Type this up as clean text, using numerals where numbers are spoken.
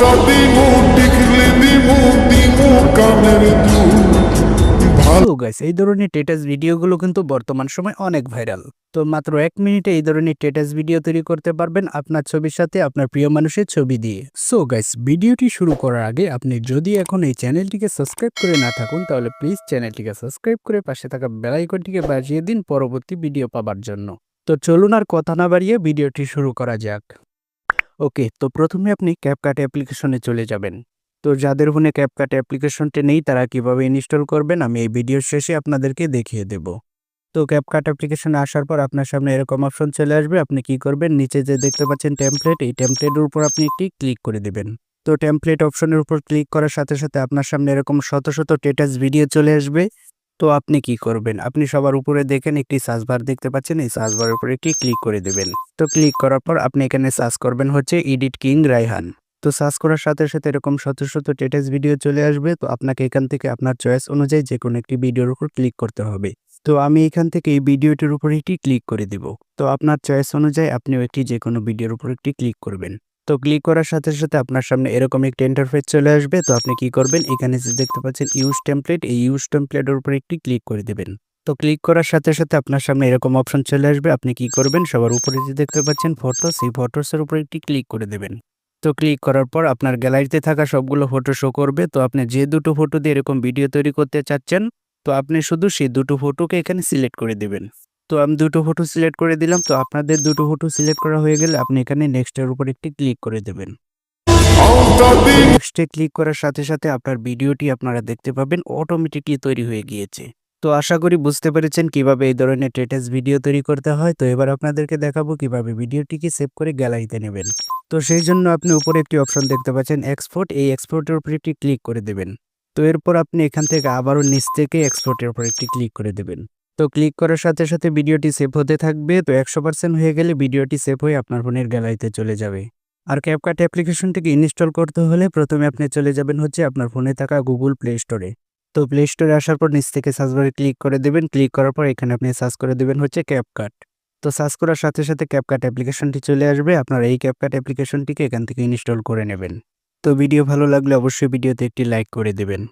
তো গাইস, এই ধরনের স্ট্যাটাস ভিডিওগুলো কিন্তু বর্তমান সময় অনেক ভাইরাল। তো মাত্র 1 মিনিটে এই ধরনের স্ট্যাটাস ভিডিও তৈরি করতে পারবেন আপনার ছবির সাথে আপনার প্রিয় মানুষের ছবি দিয়ে। সো গাইস, ভিডিওটি শুরু করার আগে আপনি যদি এখন এই চ্যানেলটিকে সাবস্ক্রাইব করে না থাকুন তাহলে প্লিজ চ্যানেলটিকে সাবস্ক্রাইব করে পাশে থাকা বেল আইকনটিকে বাজিয়ে দিন পরবর্তী ভিডিও পাওয়ার জন্য। তো চলুন আর কথা না বাড়িয়ে ভিডিওটি শুরু করা যাক। ওকে, তো প্রথমে আপনি ক্যাপকাট অ্যাপ্লিকেশনে চলে যাবেন। তো যাদের ফোনে ক্যাপকাট অ্যাপ্লিকেশনটি নেই তারা কিভাবে ইনস্টল করবেন আমি এই ভিডিওর শেষে আপনাদেরকে দেখিয়ে দেব। তো ক্যাপকাট অ্যাপ্লিকেশনে আসার পর আপনার সামনে এরকম অপশন চলে আসবে। আপনি কি করবেন, নিচে যে দেখতে পাচ্ছেন টেমপ্লেট, এই টেমপ্লেটের উপর আপনি একটি ক্লিক করে দিবেন। তো টেমপ্লেট অপশনের উপর ক্লিক করার সাথে সাথে আপনার সামনে এরকম শত শত স্ট্যাটাস ভিডিও চলে আসবে। তো আপনি কি করবেন, আপনি সবার উপরে দেখেন একটি সার্চ বার দেখতে পাচ্ছেন, এই সার্চ বারের উপরে একটি ক্লিক করে দেবেন। তো ক্লিক করার পর আপনি এখানে সার্চ করবেন হচ্ছে এডিট কিং রায়হান। তো সার্চ করার সাথে সাথে এরকম শত শত স্ট্যাটাস ভিডিও চলে আসবে। তো আপনাকে এখান থেকে আপনার চয়েস অনুযায়ী যে কোনো একটি ভিডিওর উপর ক্লিক করতে হবে। তো আমি এখান থেকে এই ভিডিওটির উপর একটি ক্লিক করে দিব। তো আপনার চয়েস অনুযায়ী আপনিও একটি যে কোনো ভিডিওর উপর একটি ক্লিক করবেন। তো ক্লিক করার সাথে সাথে আপনার সামনে এরকম একটি ইন্টারফেস চলে আসবে। তো আপনি কি করবেন, এখানে যে দেখতে পাচ্ছেন ইউজ টেমপ্লেট, এই ইউজ টেমপ্লেটের উপর একটি ক্লিক করে দিবেন। তো ক্লিক করার সাথে সাথে আপনার সামনে এরকম অপশন চলে আসবে। আপনি কি করবেন, সবার উপরে যে দেখতে পাচ্ছেন ফটোস, এই ফটোসের উপর একটি ক্লিক করে দেবেন। তো ক্লিক করার পর আপনার গ্যালারিতে থাকা সবগুলো ফটো শো করবে। তো আপনি যে দুটো ফটো দিয়ে এরকম ভিডিও তৈরি করতে চাচ্ছেন, তো আপনি শুধু সেই দুটো ফটোকে এখানে সিলেক্ট করে দিবেন। তো আমি দুটো ফটো সিলেক্ট করে দিলাম। তো আপনাদের দুটো ফটো সিলেক্ট করা হয়ে গেলে আপনি এখানে নেক্সটের উপর একটি ক্লিক করে দেবেন। নেক্সটে ক্লিক করার সাথে সাথে আপনার ভিডিওটি আপনারা দেখতে পাবেন অটোমেটিকলি তৈরি হয়ে গিয়েছে। তো আশা করি বুঝতে পেরেছেন কিভাবে এই ধরনের স্ট্যাটাস ভিডিও তৈরি করতে হয়। তো এবার আপনাদেরকে দেখাবো কিভাবে ভিডিওটিকে সেভ করে গ্যালারিতে নেবেন। তো সেই জন্য আপনি উপরে একটি অপশন দেখতে পাচ্ছেন এক্সপোর্ট, এই এক্সপোর্টের উপর একটি ক্লিক করে দেবেন। তো এরপর আপনি এখান থেকে আবারও নিচ থেকে এক্সপোর্টের উপর একটি ক্লিক করে দেবেন। তো ক্লিক করার সাথে সাথে ভিডিওটি সেভ হতে থাকবে। তো 100% হয়ে গেলে ভিডিওটি সেভ হয়ে আপনার ফোনের গ্যালারিতে চলে যাবে। আর ক্যাপকাট অ্যাপ্লিকেশনটিকে ইনস্টল করতে হলে প্রথমে আপনি চলে যাবেন হচ্ছে আপনার ফোনে থাকা গুগল প্লে স্টোরে। তো প্লে স্টোরে আসার পর নিচ থেকে সার্চ বারে ক্লিক করে দেবেন। ক্লিক করার পর এখানে আপনি সার্চ করে দেবেন হচ্ছে ক্যাপকাট। তো সার্চ করার সাথে সাথে ক্যাপকাট অ্যাপ্লিকেশনটি চলে আসবে। আপনারা এই ক্যাপকাট অ্যাপ্লিকেশনটিকে এখান থেকে ইনস্টল করে নেবেন। তো ভিডিও ভালো লাগলে অবশ্যই ভিডিওতে একটি লাইক করে দেবেন।